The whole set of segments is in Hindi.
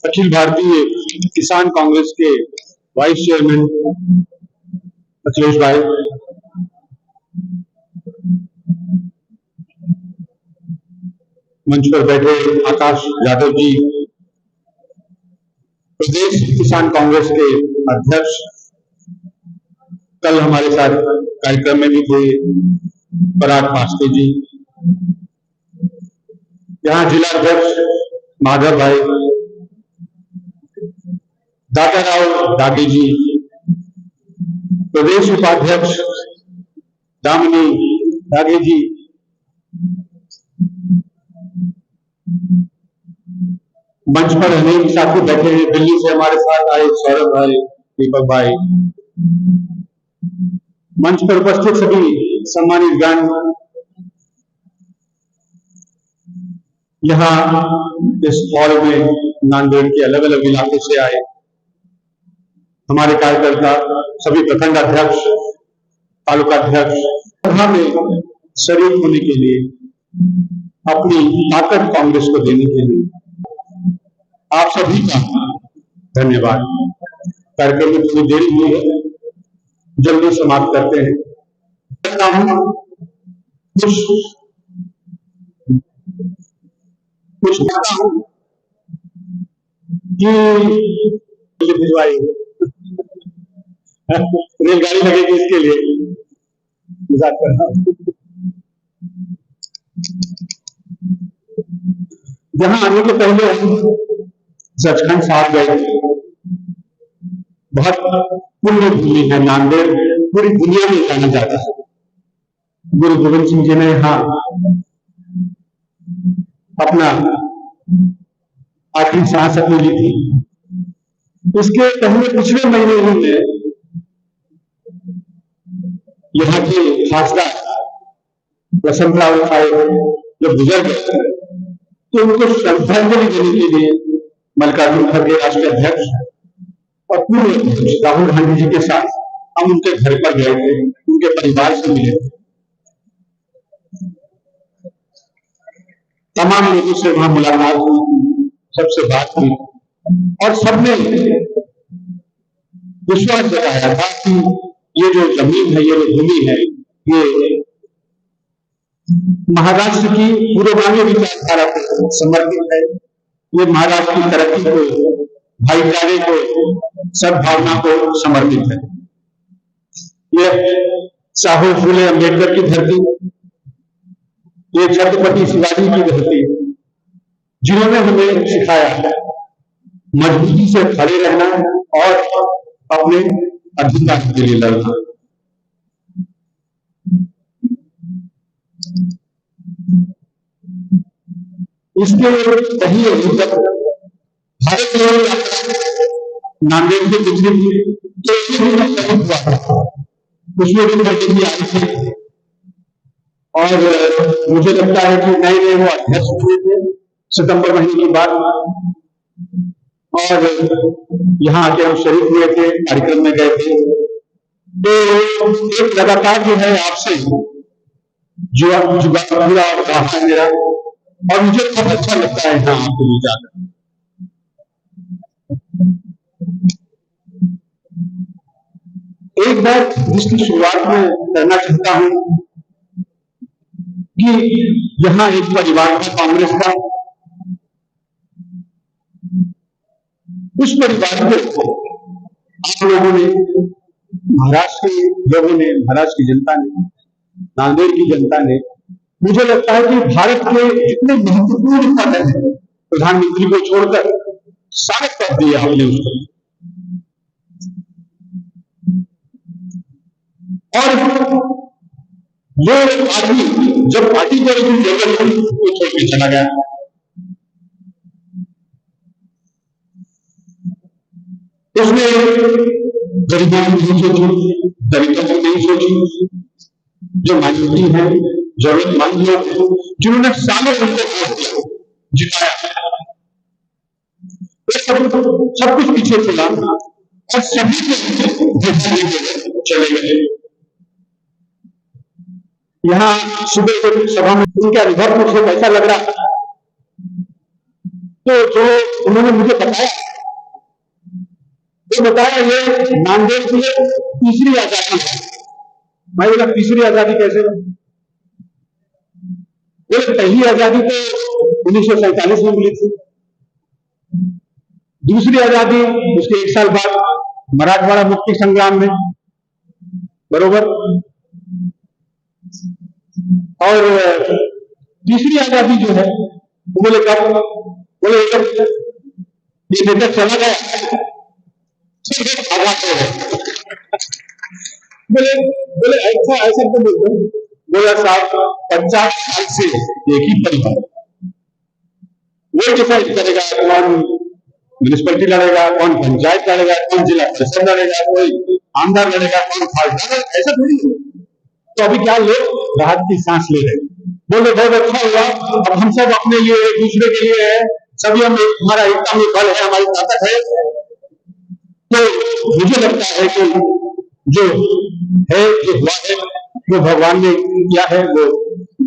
अखिल भारतीय किसान कांग्रेस के वाइस चेयरमैन अखिलेश भाई, मंच पर बैठे आकाश यादव जी, प्रदेश किसान कांग्रेस के अध्यक्ष, कल हमारे साथ कार्यक्रम में भी थे पराग पास्ते जी, यहाँ जिला अध्यक्ष माधव भाई, दादाराव दागी जी, प्रदेश उपाध्यक्ष दामिनी दागी जी, मंच पर अनेक साथी बैठे हैं, दिल्ली से हमारे साथ आए सौरभ भाई, दीपक भाई, मंच पर उपस्थित सभी सम्मानित ज्ञान, यहाँ इस हॉल में नांदेड़ के अलग अलग इलाकों से आए हमारे कार्यकर्ता, सभी प्रखंड अध्यक्ष, तालुका अध्यक्ष, सभा में शरीक होने के लिए, अपनी ताकत कांग्रेस को देने के लिए आप सभी का धन्यवाद। कार्यक्रम में थोड़ी देरी हुई है, जल्दी समाप्त करते हैं। कुछ कहता हूं कि भिजवाई रेलगाड़ी लगेगी, इसके लिए मजाक कर रहा हूं। जहां आने के पहले हम सचखंड साहब गए, बहुत पुण्य भूमि है नांदेड़, पूरी दुनिया में जाना जाता है। गुरु गोविंद सिंह जी ने यहाँ अपना आखिरी सांस अपनी ली थी। इसके पहले पिछले महीने ही में यहाँ के खासदार वसंतराव आए, जब गुजर गए तो उनको श्रद्धांजलि देने के लिए मल्लिकार्जुन खड़गे राष्ट्रीय अध्यक्ष और पूर्व अध्यक्ष राहुल गांधी जी के साथ हम उनके घर पर गए थे, उनके परिवार से मिले थे। तमाम लोगों से वहां मुलाकात हुई, सबसे बात हुई और सबने विश्वास जताया था कि ये जो जमीन है, ये जो भूमि है, ये महाराष्ट्र की पूर्वांगीय विचारधारा को समर्पित है। ये महाराष्ट्र की तरक्की को, भाईचारे को, सद्भावना को समर्पित है। ये साहू फूले अम्बेडकर की धरती, ये छत्रपति शिवाजी की धरती, जिन्होंने हमें सिखाया मजबूती से खड़े रहना और अपने अधिकार के लिए लड़ना। इसके पहले भारत में नांदेड़ के पिछले हुआ था, उसमें भी भी आई थी और मुझे लगता है कि नए नए वो अध्यक्ष हुए थे सितंबर महीने की बात, और यहाँ आके हम शरीक हुए थे, कार्यक्रम में गए थे। तो एक लगातार जो है आपसे जुड़ा हुआ है मेरा, और मुझे बहुत अच्छा लगता है यहाँ आपके लिए जाकर। एक बात जिसकी शुरुआत में करना चाहता हूं कि यहाँ एक परिवार था कांग्रेस का, उस परिवार को आप लोगों ने, महाराष्ट्र के लोगों ने, महाराष्ट्र की जनता ने, नांदेड़ की जनता ने, मुझे लगता है कि भारत के इतने महत्वपूर्ण पद हैं, प्रधानमंत्री को छोड़कर सारे पद दिए आपने उसको, और वो आदमी जब पार्टी को इसकी जरूरत थी वो छोड़ के चला गया। उसने गरीबों को नहीं सोची, दलितों को नहीं सोची, जो माइनॉरिटी है, जरूरतमंद लोग हैं, जिन्होंने सालों उनको वोट दिया, जिताया, सब कुछ पीछे चला और सभी को चले गए। यहाँ सुबह को सभा में उनका अनुभव मुझे ऐसा लग रहा तो जो उन्होंने मुझे बताया, तो बताया ये नांदेड़ की तीसरी आजादी है। मैं बोला तीसरी आजादी कैसे? बोले पहली आजादी तो 1947 में मिली थी, दूसरी आजादी उसके एक साल बाद मराठवाड़ा मुक्ति संग्राम में, बरोबर, और तीसरी आजादी जो है वो बोले कब? बोले जब ये नेता चला गया आजाद हो गए। बोले बोले ऐसा ऐसा तो बोलते हैं। बोला साहब 50 साल से एक ही परिवार, वो डिसाइड करेगा कौन म्यूनिसिपैलिटी लड़ेगा, कौन पंचायत लड़ेगा, कौन जिला परिषद लड़ेगा, कोई आमदार लड़ेगा, कौन खासदार, ऐसा थोड़ी है। तो अभी क्या लोग राहत की सांस ले रहे हैं। बोले बहुत अच्छा हुआ, अब हम सब अपने लिए एक दूसरे के लिए है, सभी हम हमारा एकता में बल है, हमारी ताकत है। तो मुझे लगता है कि जो है जो हुआ है वो भगवान ने किया है वो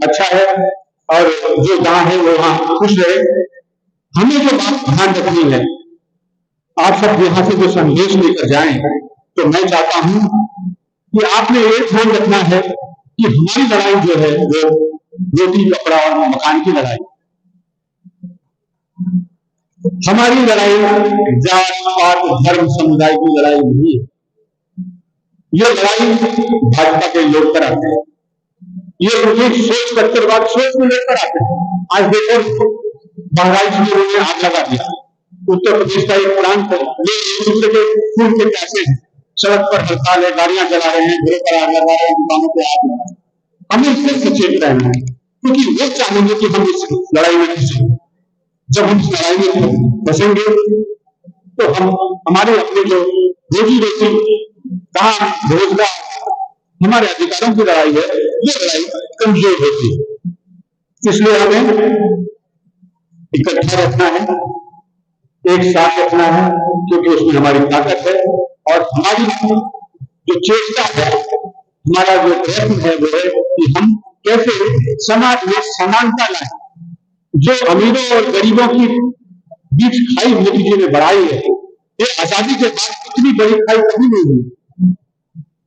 अच्छा है, और जो जहां है वो वहां खुश रहे। हमें जो बात ध्यान रखनी है, आप सब यहां से जो संदेश लेकर जाएं, तो मैं चाहता हूं कि आपने ये ध्यान रखना है कि हमारी लड़ाई जो है वो रोटी कपड़ा और मकान की लड़ाई, हमारी लड़ाई जात पात धर्म समुदाय की लड़ाई नहीं है। ये लड़ाई भाजपा के लोग कराते हैं, ये उनकी सोच कट्टरवाद सोच में लेकर आते हैं। आज देखो बहराइच में उन्होंने आग लगा दिया, उत्तर प्रदेश का एक प्रांत है, ये एक दूसरे के खून के प्यासे हैं, सड़क पर हड़ताल है, गाड़ियां जला रहे हैं, घरों पर आग लगा रहे हैं, दुकानों पर आग लगा रहे हैं। हमें इससे सचेत रहना है, क्योंकि वो चाहेंगे कि हम इस लड़ाई में फंसे। जब हम इस लड़ाई में फंसेंगे तो हम हमारे अपने जो रोजी रोटी काम रोजगार हमारे अधिकारों की लड़ाई है, ये लड़ाई कमजोर होती है। इसलिए हमें इकट्ठा रखना है, एक साथ रखना है, क्योंकि उसमें हमारी ताकत है, और हमारी जो चेष्टा है, हमारा जो प्रयत्न है वो है कि हम कैसे समाज में समानता लाएं। जो अमीरों और गरीबों की बीच खाई मोदी जी ने बढ़ाई है, ये आजादी के बाद इतनी बड़ी खाई कभी नहीं हुई।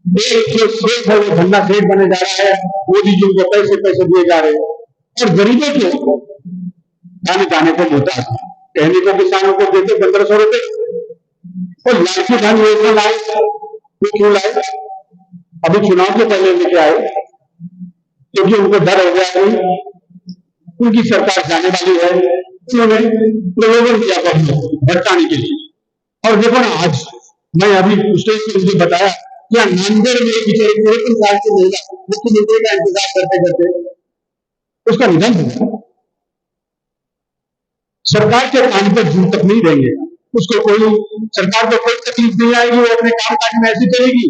एक जो सेठ है वो धंधा सेठ बने जा रहा है, मोदी जी को पैसे पैसे दिए जा रहे हैं, और गरीबों को खाने जाने को मोटा कहने को किसानों को देते 1500 रुपए, और लाखों धन योजना लाए, वो क्यों लाए? अभी चुनाव के पहले लेके आए, क्योंकि उनको डर हो गया है उनकी सरकार जाने वाली है, उन्होंने प्रलोभन दिया भटकाने के लिए। और देखो ना, आज मैं अभी स्टेज पर मुझे बताया क्या नांदेड़ में पिछले 3 साल की महिला मुख्यमंत्री का इंतजार करते करते उसका निधन हुआ। सरकार के कान पर जूं तक नहीं देंगे, उसको कोई सरकार को कोई तकलीफ नहीं आएगी, वो अपने काम काज में ऐसी चलेगी,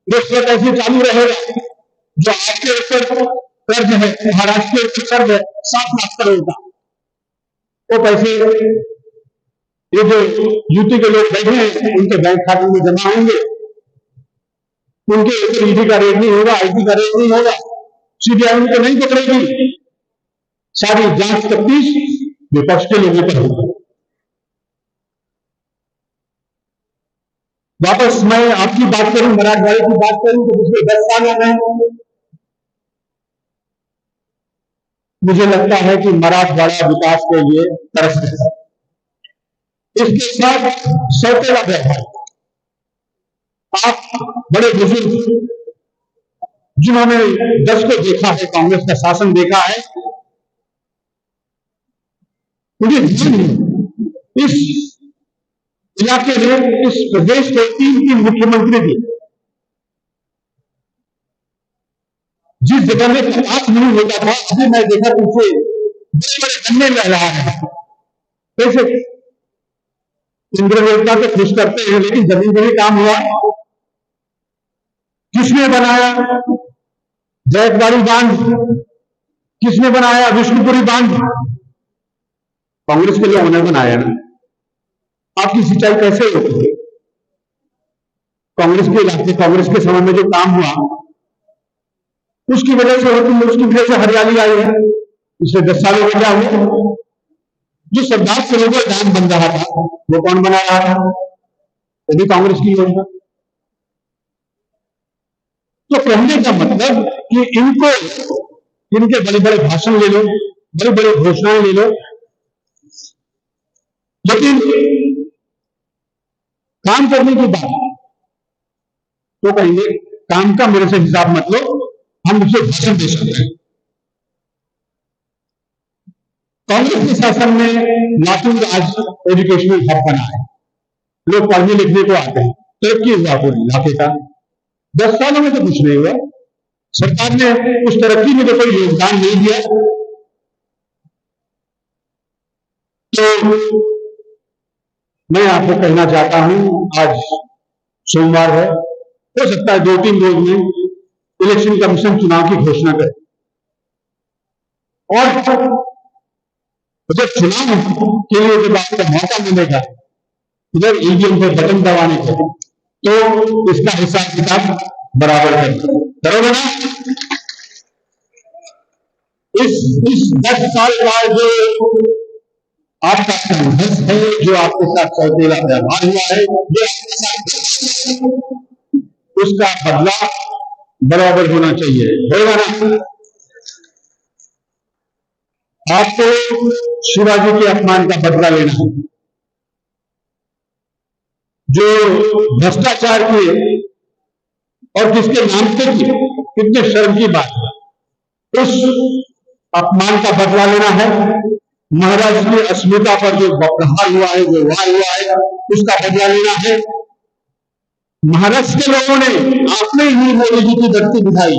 रिश्वत ऐसे चालू रहेगा। जो आपके ऊपर कर्ज है, महाराष्ट्र के ऊपर कर्ज है 7 लाख करोड़ का, वो पैसे ये जो यूपी के लोग बैठे हैं उनके बैंक खाते में जमा होंगे, उनके ऊपर ईडी का रेट नहीं होगा, आईटी का रेट नहीं होगा, सीबीआई उनको नहीं पकड़ेगी, सारी जांच तफ्तीश विपक्ष के लोगों पर होगी। वापस मैं आपकी बात करूं, मराठवाड़े की बात करूं, तो पिछले 10 सालों में मुझे लगता है कि मराठवाड़ा विकास के लिए तरस रहा है। इसके साथ सौतेला व्यवहार, आप बड़े बुजुर्ग जिन्होंने 10 को देखा है, कांग्रेस का शासन देखा है, मुझे इस इलाके में इस प्रदेश के 3 मुख्यमंत्री थे, जिस जगह में कपास नहीं होता था, अभी मैं देखा पीछे बड़े बड़े गन्ने लग रहा है। कैसे इंद्र देवता तो खुश करते हैं, लेकिन जमीन में भी काम हुआ। किसने बनाया जैतवाड़ी बांध? किसने बनाया विष्णुपुरी बांध? कांग्रेस के लोगों ने बनाया ना। आपकी सिंचाई कैसे होती है? कांग्रेस के इलाके, कांग्रेस के समय में जो काम हुआ उसकी वजह से होती है, उसकी वजह से हरियाली आई है। पिछले 10 सालों में क्या हुआ? जो सरदार सरोवर डैम बन रहा था वो कौन बना रहा था? वो भी कांग्रेस की योजना। तो कहने का मतलब कि इनको, इनके बड़े बड़े भाषण ले लो, बड़ी बड़ी घोषणाएं ले लो, लेकिन काम करने की बात तो कहेंगे काम का मेरे से हिसाब मत लो, हम उसे भाषण दे सकते हैं। कांग्रेस के शासन में लातूर आज एजुकेशनल हब बना है, लोग पढ़ने लिखने को आते हैं, तरक्की हुआ पूरे इलाके का। 10 सालों में तो कुछ नहीं हुआ, सरकार ने उस तरक्की में तो कोई योगदान नहीं दिया। तो मैं आपको कहना चाहता हूं, आज सोमवार है, हो सकता है 2-3 रोज में इलेक्शन कमीशन चुनाव की घोषणा करे, और जब चुनाव के लिए जब आपको मौका मिलेगा इधर ईवीएम पे बटन दबाने को, तो इसका हिसाब किताब बराबर करोगे ना? इस 10 साल का जो आपका संघर्ष है, जो आपके साथ सौतेला व्यवहार हुआ है, जो आपके साथ, उसका बदला बराबर होना चाहिए, होगा ना? आपको शिवाजी के अपमान का बदला लेना है, जो भ्रष्टाचार किए और किसके नाम पे किए, कितने शर्म की बात है, उस अपमान का बदला लेना है। महाराज की अस्मिता पर जो प्रहार हुआ है, जो वार हुआ है, उसका बदला लेना है। महाराष्ट्र के लोगों ने आपने ही मोदी जी की धरती दिखाई,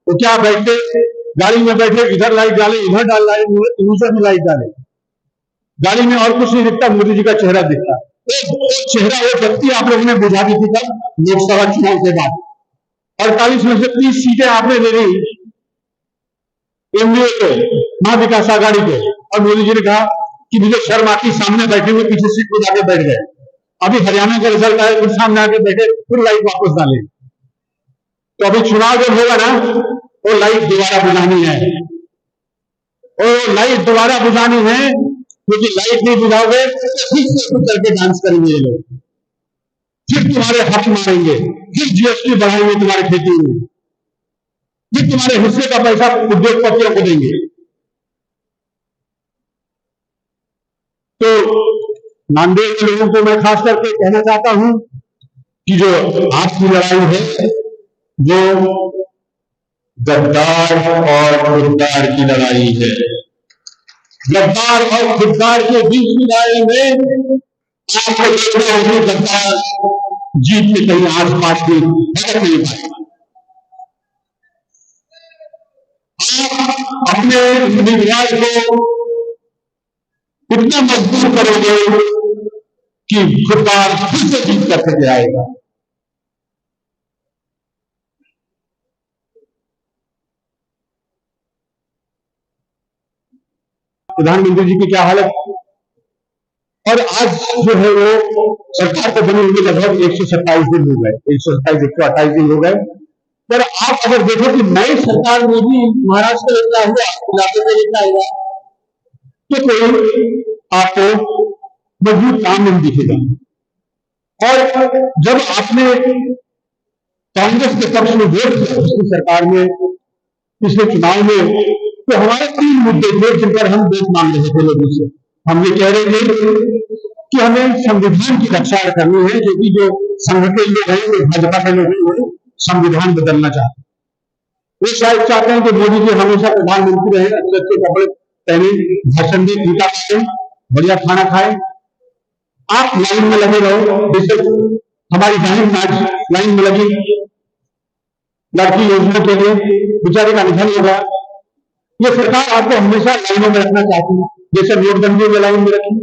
तो क्या बैठे गाड़ी में बैठे, इधर लाइट डाले, इधर डाल लाइट, दूसरे में लाइट डाले, गाड़ी में और कुछ नहीं दिखता, मोदी जी का चेहरा दिखता। वो चेहरा, वो व्यक्ति आप लोगों ने बुझा दी थी कब? लोकसभा चुनाव के बाद 48 में से 30 सीटें आपने दे दी एनडीए को, महाविकास आघाड़ी को, और मोदी जी ने कहा कि मुझे शर्म आती, सामने बैठे हुए पीछे सीट को जाके बैठ गए। अभी हरियाणा का रिजल्ट आया, फिर सामने आके बैठे, फिर लाइट वापस डाले। तो अभी चुनाव जब होगा ना, वो लाइट दोबारा बुझानी है, और लाइट दोबारा बुझानी है, क्योंकि लाइट नहीं बुझाओगे तो फिर से कुछ करके डांस करेंगे ये लोग, फिर तुम्हारे हक मारेंगे, फिर जीएसटी बढ़ाएंगे तुम्हारी खेती में, फिर तुम्हारे हिस्से का पैसा उद्योगपतियों को देंगे। तो नांदेड़ के लोगों को मैं खास करके कहना चाहता हूं कि जो आपकी लड़ाई है, जो गद्दार और खुददार की लड़ाई है, गद्दार और खुददार के बीच की लड़ाई में आपको देखना है कि गद्दार जीत के कहीं आसपास भी भटक नहीं पाए। आप अपने उम्मीदवार को इतना मजबूर करोगे कि खुददार फिर से जीत कर सके आएगा। प्रधानमंत्री जी की क्या हालत, और आज जो है वो सरकार को बने हुए लगभग 127 दिन हो गए, 128 दिन हो गए। पर आप अगर देखो कि नई सरकार में भी महाराष्ट्र में क्या हुआ, इलाके में क्या हुआ, तो कोई आपको मजबूत काम नहीं दिखेगा। और जब आपने कांग्रेस के पक्ष में वोट किया उसकी सरकार में पिछले चुनाव में, तो हमारे 3 मुद्दे थे जिन पर हम वोट मांग रहे थे लोगों से। हम ये कह रहे थे कि हमें संविधान की रक्षा करनी है, क्योंकि जो संघ के लोग हैं, वो भाजपा के लोग हैं, संविधान बदलना चाहते हैं। वो शायद चाहते हैं कि मोदी जी हमेशा प्रधानमंत्री रहे, अच्छे अच्छे कपड़े पहने, भाषण दे, टीका काटे, बढ़िया खाना खाए, आप लाइन में लगे रहो। जैसे हमारी बहन आज लाइन में लगी लड़की योजना के लिए, बेचारे का निधन हो गया। ये सरकार आपको हमेशा लाइनों में रखना चाहती है, जैसे नोटबंदी में लाइन में रखी,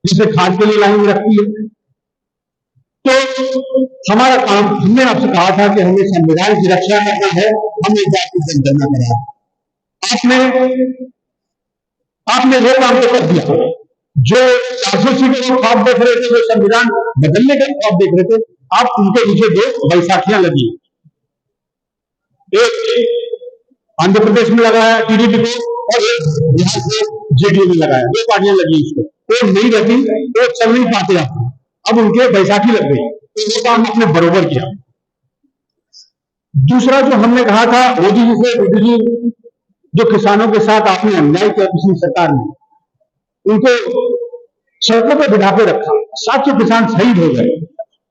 जैसे खाद के लिए लाइन में रखती है। तो हमारा काम, हमने आपसे कहा था कि हमें संविधान की रक्षा करना है, हमें जाति जनगणना करा। आपने वो काम तो कर दिया। जो 400 सीटें वो ख्वाब देख रहे थे, जो संविधान बदलने का ख्वाब देख रहे थे, आप उनके पीछे 2 बैसाखियां लगी। एक आंध्र प्रदेश में लगाया टीडीपी को, और एक बिहार से जेडीयू में लगाया, 2 पार्टियां लगी इसको। वो नहीं रहती, वो चल नहीं पाते। अब उनके बैसाखी लग गई, तो वो काम अपने बरोबर किया। दूसरा जो हमने कहा था, मोदी जी से, मोदी जी जो किसानों के साथ आपने अन्याय किया पिछली सरकार ने, उनको सड़कों पर बिठा के रखा, 700 किसान शहीद हो गए,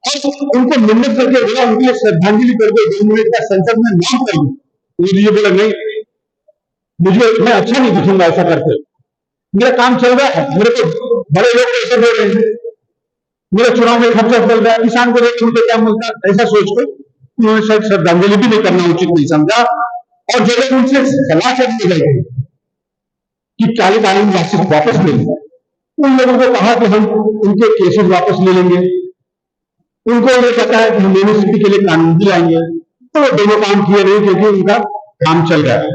और उनको मिन्नत करके बोला, उनके लिए श्रद्धांजलि करके 2 मिनट का संसद में नाम कर दूं। मोदी जी बोला नहीं, मुझे मैं अच्छा नहीं दिखूंगा ऐसा करके, मेरा काम चल रहा है, मेरे को बड़े लोग पैसे दे रहे हैं, मेरा चुनाव में खर्चा चल रहा है, किसान को रेट छूट क्या मिलता, ऐसा सोचकर उन्होंने शायद श्रद्धांजलि भी नहीं करना उचित नहीं समझा, और जब उनसे सलाह करनी गई कि कालीन वापस ले लें, उन लोगों को कहा कि हम उनके केसेस वापस ले लेंगे, उनको ये पता है कि हम यूनिवर्सिटी के लिए कानून भी लाएंगे, तो वो दोनों काम किए नहीं, क्योंकि उनका काम चल रहा है,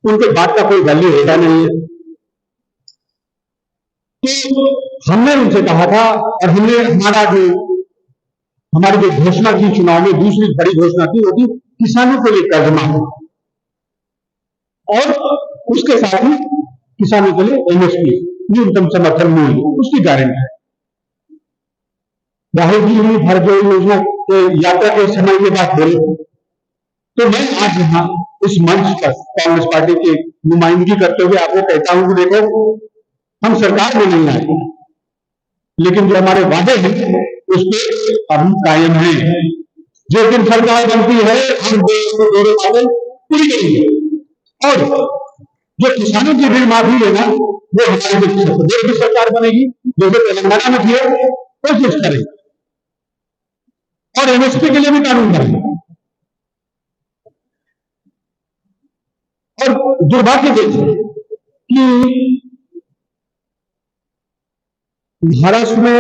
उनके बात का कोई वैल्यू होता नहीं है। तो हमने उनसे कहा था, और हमने हमारी जो घोषणा की चुनाव में, दूसरी बड़ी घोषणा थी, वो थी किसानों के लिए कर्ज माफ, और उसके साथ ही किसानों के लिए एमएसपी, न्यूनतम समर्थन मूल्य, उसकी गारंटी है। राहुल जी ने भारत जोड़ो योजना के यात्रा के समय ये बात बोली, तो मैं आज यहाँ इस मंच पर कांग्रेस पार्टी की नुमाइंदगी करते हुए आपको कहता हूं कि देखो, हम सरकार में नहीं आए, लेकिन जो हमारे वादे हैं उस पर हम कायम हैं। जिस दिन सरकार बनती है, हम दोनों वादे पूरी करेंगे, और जो किसानों की ऋण माफी लेना, वो हमारे प्रदेश की सरकार बनेगी, जैसे तेलंगाना में थी, कोशिश करेंगे, और एमएसपी के लिए भी कानून करेंगे। और दुर्भाग्य देखिए कि महाराष्ट्र में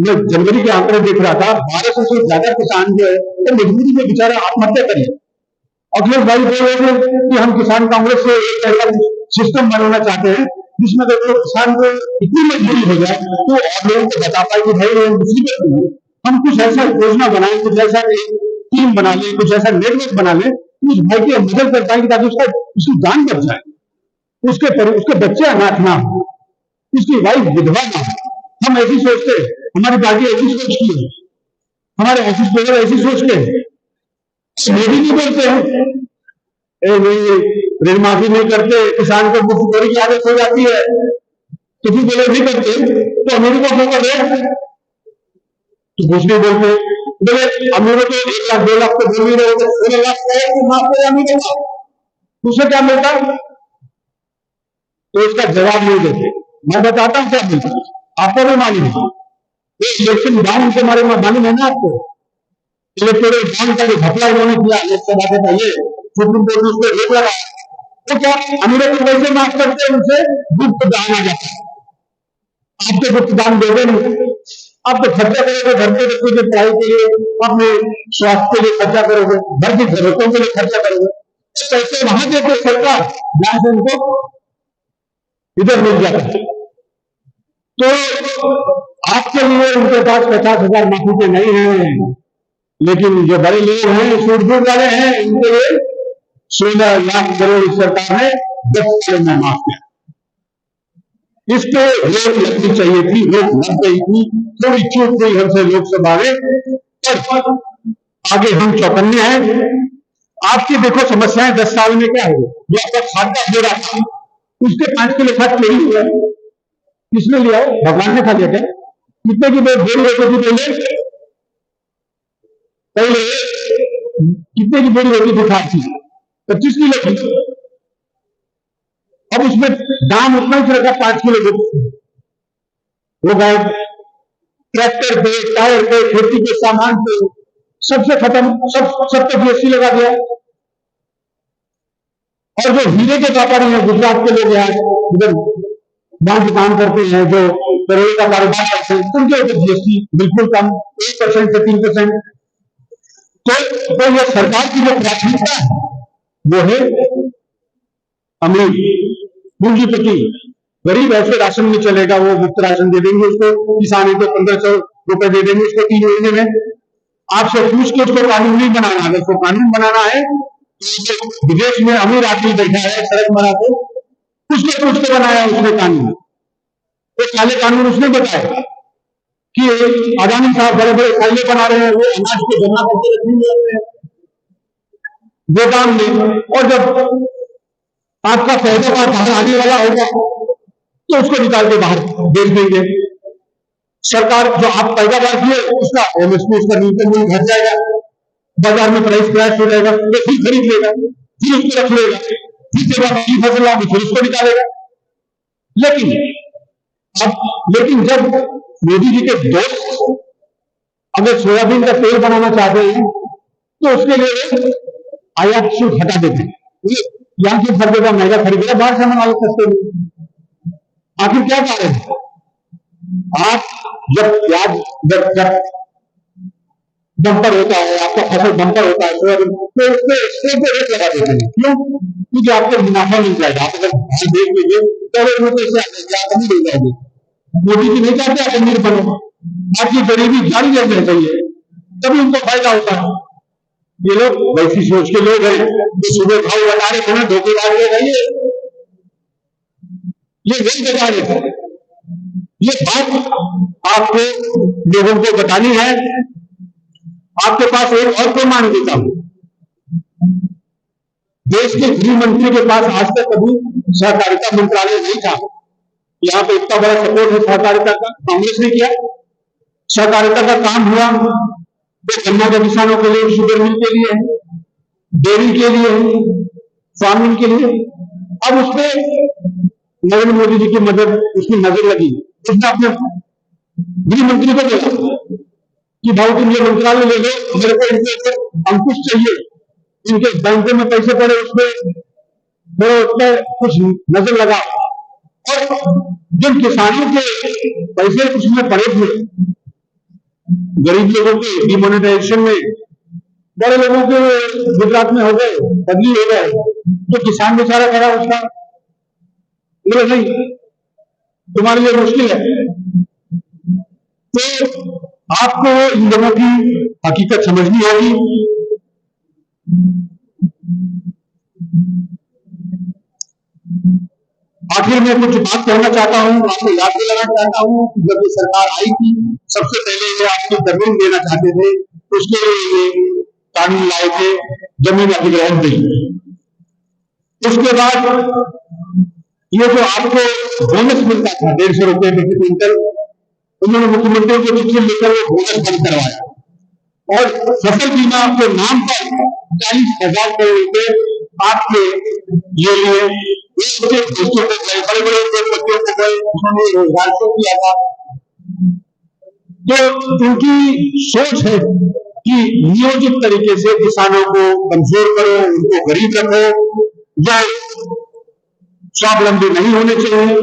मैं जनवरी के आंकड़े देख रहा था, 1200 से ज्यादा किसान जो है वो मजबूरी में बेचारा आत्महत्या करें। अखिलेश भाई बोल रहे थे कि हम किसान कांग्रेस से एक ऐसा सिस्टम बनाना चाहते हैं जिसमें अगर तो किसान को इतनी मजबूरी हो जाए तो और लोगों को बता पाए कि भाई मुसीबत नहीं है, हम कुछ ऐसा योजना बनाए, कुछ ऐसा टीम बना ले, कुछ ऐसा नेटवर्क बना ले, उस भाई की मदद कर पाएंगे ताकि उसकी जान बच जाए, उसके बच्चे अनाथ ना हो, उसकी वाइफ विधवा ना हो। हम ऐसी सोचते, हमारी पार्टी ऐसी सोचती है, हमारे ऑफिस में ऐसी सोचते हैं, मोदी नहीं बोलते हैं नहीं ऋण माफी नहीं करते, किसान को मुफ्तखोरी की आदत हो जाती है, तो फिर बोले नहीं करते तो अमीरों को मौका दे, तो कुछ नहीं बोलते, बोले अमीरों को 1 लाख 2 लाख तो बोल ही रहे, 16 लाख माफ कर अमीरों का, उसे क्या मिलता, तो इसका जवाब नहीं देते। मैं बताता हूं क्या मिलता, आपको भी मालूम है, इलेक्शन बॉन्ड के बारे में मालूम है ना आपको, इलेक्टोरल बॉन्ड का जो घपला उन्होंने किया लोकसभा के पहले, सुप्रीम कोर्ट ने उस पर रोक लगा, तो क्या अमीरों को पैसे माफ करते हैं, उनसे गुप्त दान आ जाता है। आप तो गुप्त दान दोगे नहीं, आप तो खर्चा करोगे घर के बच्चों की पढ़ाई के लिए, अपने स्वास्थ्य के लिए खर्चा करोगे, घर की जरूरतों के लिए खर्चा करोगे, तो पैसे वहां देते सरकार, जहां से उनको इधर मिल जाता है। तो आपके लिए उनके पास 50,000 माफी के नहीं है, लेकिन जो बड़े लोग हैं, सूट-बूट वाले हैं, उनके लिए 16 लाख करोड़ सरकार ने 10 साल में माफ किया। इस पे रोक लगनी चाहिए थी, रोक लग गई थी, थोड़ी चूक गई हमसे लोकसभा में, पर आगे हम चौकन्ने हैं। आपकी देखो समस्याएं 10 साल में क्या हो, जो आपका खाता हो रहा था उसके 5 किलो खाद चोरी हुआ, किसने लिया है, भगवान ने खा लिया क्या, कितने की बोल होती थी पहले कितने की बोरी होती थी खाद की, 25 किलो की, अब उसमें दाम उतना ही रखा 5 किलो हो गए, ट्रैक्टर पे, टायर पे, खेती के सामान पे, सबसे खत्म, सब पे जीएसटी लगा दिया। और जो हीरे के व्यापारी हैं, गुजरात के लोग हैं, उधर बैंक काम करते हैं, जो करोड़ों का कारोबार करते हैं, उनके ऊपर जीएसटी बिल्कुल कम, 1% से 3%। तो यह सरकार की जो प्राथमिकता है वो है अमीर, पूंजीपति, गरीब ऐसे राशन में चलेगा, वो मुफ्त राशन दे देंगे उसको, किसान को 1500 रुपए दे देंगे उसको 3 महीने में। आपसे पूछ के उसको कानून नहीं बनाना, अगर उसको कानून बनाना है तो विदेश में अमीर आदमी बैठा है सड़क बना के, उसको पूछ के बनाया उसने कानून, वो काले कानून उसने बताया कि अदानी साहब बड़े बड़े कायदे बना रहे हैं, वो अनाज को जमा करके रखेंगे गोदाम में, और जब आपका पैदावार बाहर आने वाला होगा तो उसको निकाल के बाहर बेच देंगे। सरकार जो आप पैदावार किए उसका एमएसपी, उसका न्यूनतम मूल्य घट जाएगा, बाजार में प्राइस क्रैश हो जाएगा, वो फिर खरीद लेगा, फिर उसको रख लेगा, फिर जब आपकी फसल आगे फिर उसको निकालेगा। लेकिन जब मोदी जी के दोस्त अगर सोयाबीन का तेल बनाना चाहते हैं तो उसके लिए आयात शुल्क हटा देते हैं, यहां से हर जगह महंगा खरीदेगा, बाहर से मंगा लो सस्ते में। आखिर क्या कारण है? आप जब प्याज जब बंपर होता है, आपका फसल बंपर होता है तो उसके एक्सपोर्ट पे रेट लगा देते हैं। क्यों? क्योंकि आपको मुनाफा मिल जाएगा। आप अगर देख लीजिए तो आप नहीं मिल जाएंगे। मोदी जी नहीं चाहते आप अमीर बनो, आपकी गरीबी जारी रहना चाहिए, तभी उनको फायदा होता है। ये लोग वैसी सोच के लोग हैं जो सुबह भाव बता रहे थे, धोखेबाज लोग हैं ये नहीं बता रहे थे। ये बात आपको लोगों को बतानी है। आपके पास एक और प्रमाण देता हूं, देश के गृह मंत्री के पास आज तक कभी सहकारिता मंत्रालय नहीं था। यहां पे इतना बड़ा सपोर्ट है सहकारिता का, कांग्रेस ने किया। सहकारिता का काम हुआ तो गन्ना के किसानों के लिए, शुगर मिल के लिए, डेयरी के लिए, फार्मिंग के लिए। अब उसमें नरेंद्र मोदी जी की मदद, उसकी नजर लगी। उसने अपने गृह मंत्री को बोला कि भाई तुम ये मंत्रालय ले लो, मेरे को इनके ऊपर अंकुश चाहिए, इनके बैंकों में पैसे पड़े उसमें मेरे उसमें कुछ नजर लगा। और जिन किसानों के पैसे उसमें पड़े थे, गरीब लोगों के डिमोनेटाइजेशन में, बड़े लोगों के गुजरात में हो गए, बदली हो गए, तो किसान बेचारा खड़ा उसका बोले नहीं तुम्हारे लिए मुश्किल है। तो आपको इन लोगों की हकीकत समझनी होगी। आखिर में कुछ बात कहना चाहता हूं, आपको याद दिलाना चाहता हूं कि जब ये सरकार आई थी सबसे पहले ये आपको जमीन देना चाहते थे, उसके लिए ये कानून लाए थे जमीन अधिग्रहण नहीं। उसके बाद ये जो आपको बोनस मिलता था 150 रुपए प्रति क्विंटल, उन्होंने मुख्यमंत्री को चिट्ठी लिखकर वो बोनस बंद करवाया और फसल बीमा के नाम पर 40,000 करोड़ रुपए आपके लिए बड़े बड़े उद्योगपतियों को गए, उन्होंने रोजगार को किया था। तो उनकी सोच है कि नियोजित तरीके से किसानों को कमजोर करो, उनको गरीब रखो, जो स्वावलंबी नहीं होने चाहिए।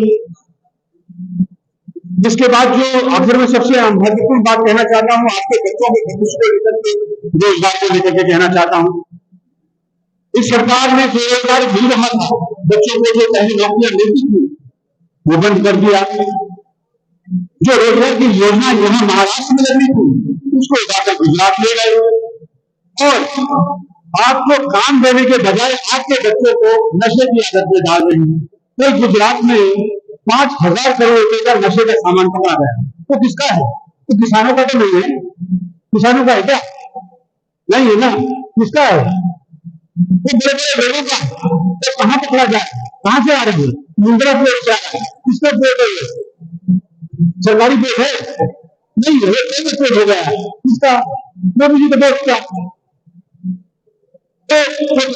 जिसके बाद जो आखिर में सबसे महत्वपूर्ण बात कहना चाहता हूं, आपके बच्चों के भविष्य को लेकर के, रोजगार को लेकर के कहना चाहता हूं। इस सरकार ने जो रोजगार मिल रहा था बच्चों को, जो पहली नौकरियां मिलती थी वो बंद कर दिया। जो रोजगार की योजना यहां महाराष्ट्र में लगनी थी उसको उठाकर गुजरात ले गए और आपको काम देने के बजाय आपके बच्चों को नशे की आदत में डाल रही है। तो गुजरात में 5,000 करोड़ रुपए का नशे का सामान पकड़ा गया। तो किसका है? तो किसानों का तो नहीं है। किसानों का है क्या? नहीं है ना। किसका है? तो बड़े बड़े लोगों का। तो कहां पकड़ा जाए? कहां से आ रहे हैं? मुंद्रा प्लेट से आ रहा है। किसका प्लेट है? सरकारी प्लेट है? नहीं है, प्लेट हो गया। किसका? मोदी जी का दोस्त क्या? तो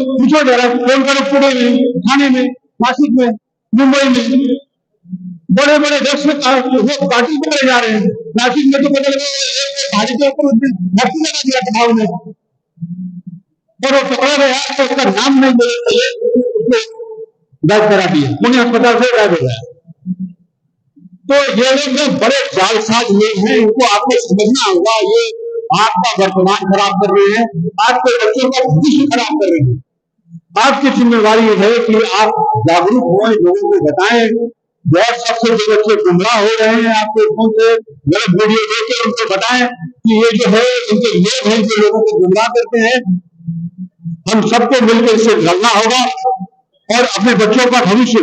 पूछो जरा, कौन करो पुणे में, थाने में, नासिक में, मुंबई में, बड़े बड़े देश में पार्टी पकड़े जा रहे हैं। नासिक में तो बदल भारी के ऊपर भर्ती लगा दिया भाव में, और वो पकड़ा गया तो उसका नाम नहीं बोलना चाहिए, उसको गायब करा दिया, पुणे अस्पताल से गायब हो गया। तो ये लोग जो बड़े जालसाज लोग हैं, इनको आपको समझना होगा, ये आपका वर्तमान खराब कर रहे हैं, आपके बच्चों का भविष्य खराब कर रहे हैं। आपकी जिम्मेवारी है कि आप जागरूक हो, लोगों को बताएं। व्हाट्सएप से जो बच्चे गुमराह हो रहे हैं, आपके फोन से गलत वीडियो देकर उनको बताएं कि ये जो है इनके लोग हैं जो लोगों को गुमराह करते हैं। हम सबको मिलकर इससे लड़ना होगा और अपने बच्चों का भविष्य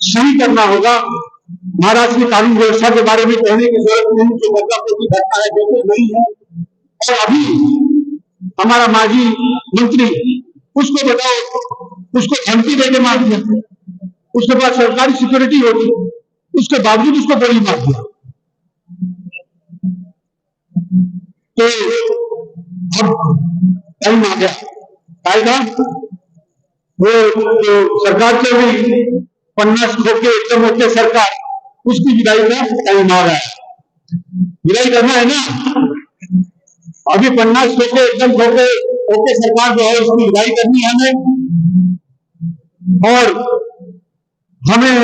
सही करना होगा। महाराष्ट्र की कानून व्यवस्था के बारे में कहने की जरूरत नहीं, जो बदलापुर की घटना है बिल्कुल नहीं है। और अभी हमारा माजी मंत्री, उसको बताओ, उसको धमकी देके मार दिया, उसके पास सरकारी सिक्योरिटी होती, उसके बावजूद उसको गोली मार दिया। तो अब टाइम आ गया, आएगा वो जो सरकार चल रही 50 खोके एकदम होके सरकार, उसकी विदाई का टाइम आ रहा है। विदाई करना है ना, अभी 50 खोके एकदम खोके सरकार जो है उसकी विदाई करनी है हमें। और हमें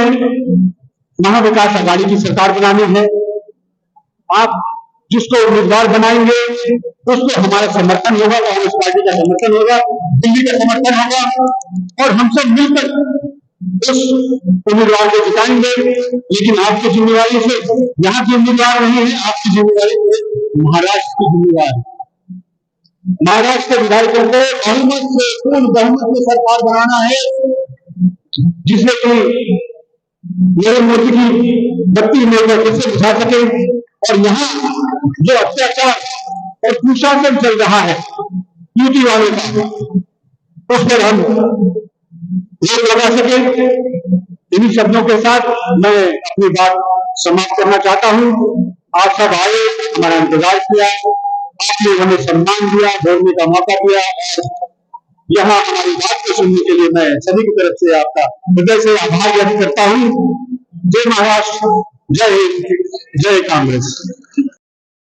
महाविकास अघाड़ी की सरकार बनानी है। आप जिसको उम्मीदवार बनाएंगे उसको हमारा समर्थन होगा, कांग्रेस पार्टी का समर्थन होगा, दिल्ली का समर्थन होगा, और हम सब मिलकर उस उम्मीदवार को जिताएंगे। लेकिन आपकी जिम्मेवारी से यहाँ की उम्मीदवार नहीं है, आपकी जिम्मेवारी महाराष्ट्र की जिम्मेवार है। महाराष्ट्र के विधायकों को बहुमत से, पूर्ण बहुमत से सरकार बनाना है, जिससे कि नरेंद्र मोदी की बत्ती में कैसे बुझा सके। और यहाँ जो अत्याचार और कुशासन चल रहा है यूटी वाले का, उस पर हम रोक लगा सके। इन्हीं शब्दों के साथ मैं अपनी बात समाप्त करना चाहता हूँ। आप सब आए, हमारा इंतजार किया, आपने हमें सम्मान दिया, बोलने का मौका दिया, और यहाँ हमारी बात को सुनने के लिए मैं सभी की तरफ से आपका हृदय से आभार व्यक्त करता हूँ। जय महाराष्ट्र, जय हिंद, जय कांग्रेस।